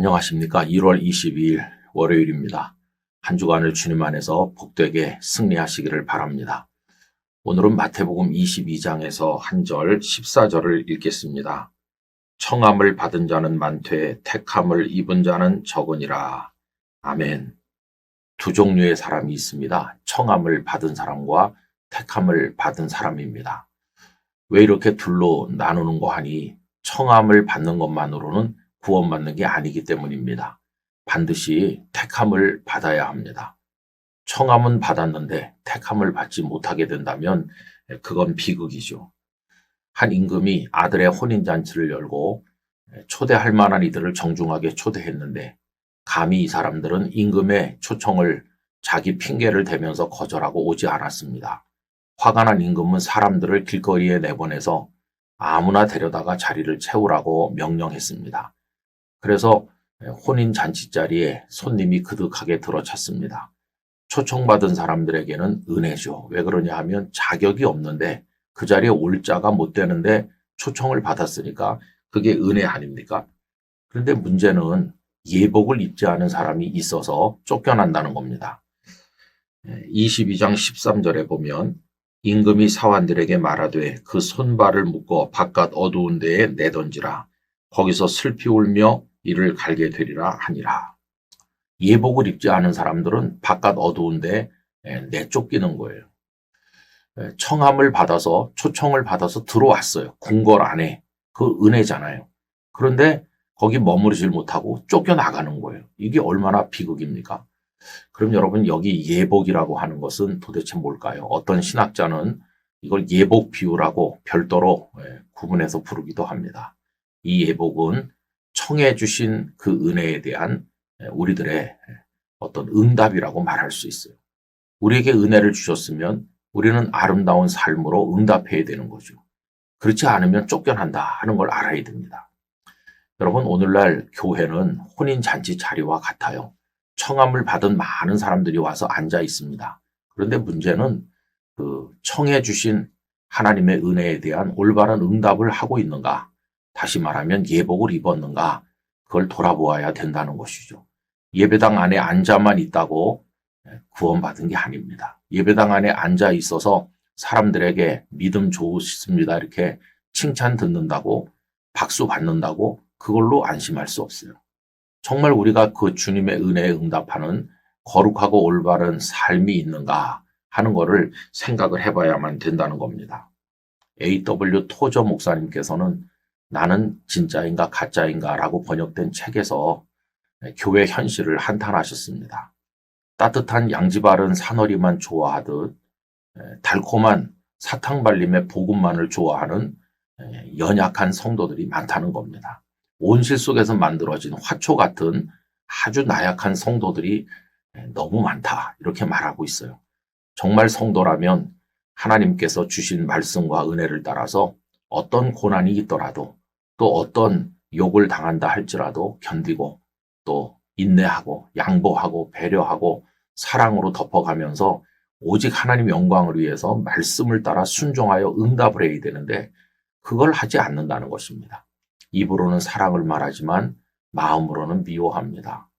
안녕하십니까. 1월 22일 월요일입니다. 한 주간을 주님 안에서 복되게 승리하시기를 바랍니다. 오늘은 마태복음 22장에서 한 절 14절을 읽겠습니다. 청함을 받은 자는 많되 택함을 입은 자는 적으니라. 아멘. 두 종류의 사람이 있습니다. 청함을 받은 사람과 택함을 받은 사람입니다. 왜 이렇게 둘로 나누는 거 하니 청함을 받는 것만으로는 구원받는 게 아니기 때문입니다. 반드시 택함을 받아야 합니다. 청함은 받았는데 택함을 받지 못하게 된다면 그건 비극이죠. 한 임금이 아들의 혼인잔치를 열고 초대할 만한 이들을 정중하게 초대했는데 감히 이 사람들은 임금의 초청을 자기 핑계를 대면서 거절하고 오지 않았습니다. 화가 난 임금은 사람들을 길거리에 내보내서 아무나 데려다가 자리를 채우라고 명령했습니다. 그래서 혼인잔치 자리에 손님이 그득하게 들어찼습니다. 초청받은 사람들에게는 은혜죠. 왜 그러냐 하면 자격이 없는데 그 자리에 올 자가 못 되는데 초청을 받았으니까 그게 은혜 아닙니까? 그런데 문제는 예복을 입지 않은 사람이 있어서 쫓겨난다는 겁니다. 22장 13절에 보면 임금이 사환들에게 말하되 그 손발을 묶어 바깥 어두운 데에 내던지라. 거기서 슬피 울며 이를 갈게 되리라 하니라. 예복을 입지 않은 사람들은 바깥 어두운 데에 내쫓기는 거예요. 청함을 받아서 초청을 받아서 들어왔어요. 궁궐 안에. 그 은혜잖아요. 그런데 거기 머무르질 못하고 쫓겨나가는 거예요. 이게 얼마나 비극입니까? 그럼 여러분 여기 예복이라고 하는 것은 도대체 뭘까요? 어떤 신학자는 이걸 예복 비유라고 별도로 구분해서 부르기도 합니다. 이 예복은 청해 주신 그 은혜에 대한 우리들의 어떤 응답이라고 말할 수 있어요. 우리에게 은혜를 주셨으면 우리는 아름다운 삶으로 응답해야 되는 거죠. 그렇지 않으면 쫓겨난다 하는 걸 알아야 됩니다. 여러분 오늘날 교회는 혼인잔치 자리와 같아요. 청함을 받은 많은 사람들이 와서 앉아 있습니다. 그런데 문제는 그 청해 주신 하나님의 은혜에 대한 올바른 응답을 하고 있는가? 다시 말하면 예복을 입었는가? 그걸 돌아보아야 된다는 것이죠. 예배당 안에 앉아만 있다고 구원받은 게 아닙니다. 예배당 안에 앉아 있어서 사람들에게 믿음 좋으십니다 이렇게 칭찬 듣는다고 박수 받는다고 그걸로 안심할 수 없어요. 정말 우리가 그 주님의 은혜에 응답하는 거룩하고 올바른 삶이 있는가 하는 것을 생각을 해봐야만 된다는 겁니다. A.W. 토저 목사님께서는 나는 진짜인가 가짜인가 라고 번역된 책에서 교회 현실을 한탄하셨습니다. 따뜻한 양지 바른 사너리만 좋아하듯 달콤한 사탕 발림의 복음만을 좋아하는 연약한 성도들이 많다는 겁니다. 온실 속에서 만들어진 화초 같은 아주 나약한 성도들이 너무 많다 이렇게 말하고 있어요. 정말 성도라면 하나님께서 주신 말씀과 은혜를 따라서 어떤 고난이 있더라도 또 어떤 욕을 당한다 할지라도 견디고 또 인내하고 양보하고 배려하고 사랑으로 덮어가면서 오직 하나님 영광을 위해서 말씀을 따라 순종하여 응답을 해야 되는데 그걸 하지 않는다는 것입니다. 입으로는 사랑을 말하지만 마음으로는 미워합니다.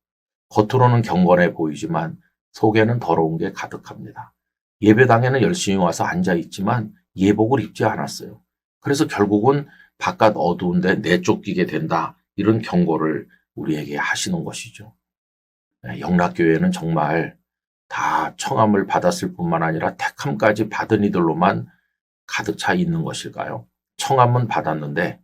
겉으로는 경건해 보이지만 속에는 더러운 게 가득합니다. 예배당에는 열심히 와서 앉아있지만 예복을 입지 않았어요. 그래서 결국은 바깥 어두운데 내쫓기게 된다. 이런 경고를 우리에게 하시는 것이죠. 영락교회는 정말 다 청함을 받았을 뿐만 아니라 택함까지 받은 이들로만 가득 차 있는 것일까요? 청함은 받았는데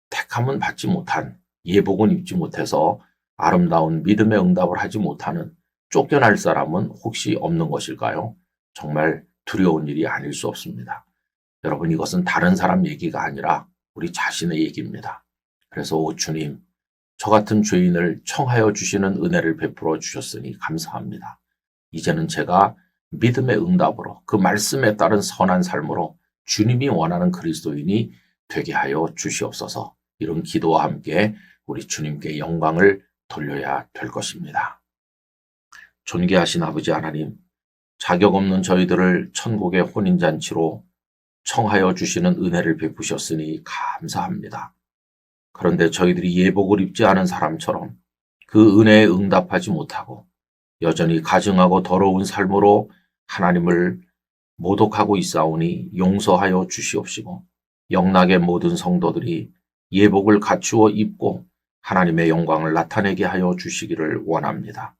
택함은 받지 못한, 예복은 입지 못해서 아름다운 믿음의 응답을 하지 못하는 쫓겨날 사람은 혹시 없는 것일까요? 정말 두려운 일이 아닐 수 없습니다. 여러분 이것은 다른 사람 얘기가 아니라 우리 자신의 얘기입니다. 그래서 오 주님, 저 같은 죄인을 청하여 주시는 은혜를 베풀어 주셨으니 감사합니다. 이제는 제가 믿음의 응답으로 그 말씀에 따른 선한 삶으로 주님이 원하는 그리스도인이 되게 하여 주시옵소서. 이런 기도와 함께 우리 주님께 영광을 돌려야 될 것입니다. 존귀하신 아버지 하나님, 자격 없는 저희들을 천국의 혼인잔치로 청하여 주시는 은혜를 베푸셨으니 감사합니다. 그런데 저희들이 예복을 입지 않은 사람처럼 그 은혜에 응답하지 못하고 여전히 가증하고 더러운 삶으로 하나님을 모독하고 있사오니 용서하여 주시옵시고 영락의 모든 성도들이 예복을 갖추어 입고 하나님의 영광을 나타내게 하여 주시기를 원합니다.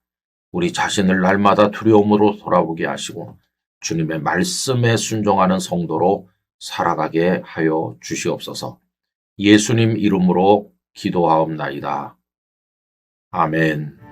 우리 자신을 날마다 두려움으로 돌아보게 하시고 주님의 말씀에 순종하는 성도로 살아가게 하여 주시옵소서. 예수님 이름으로 기도하옵나이다. 아멘.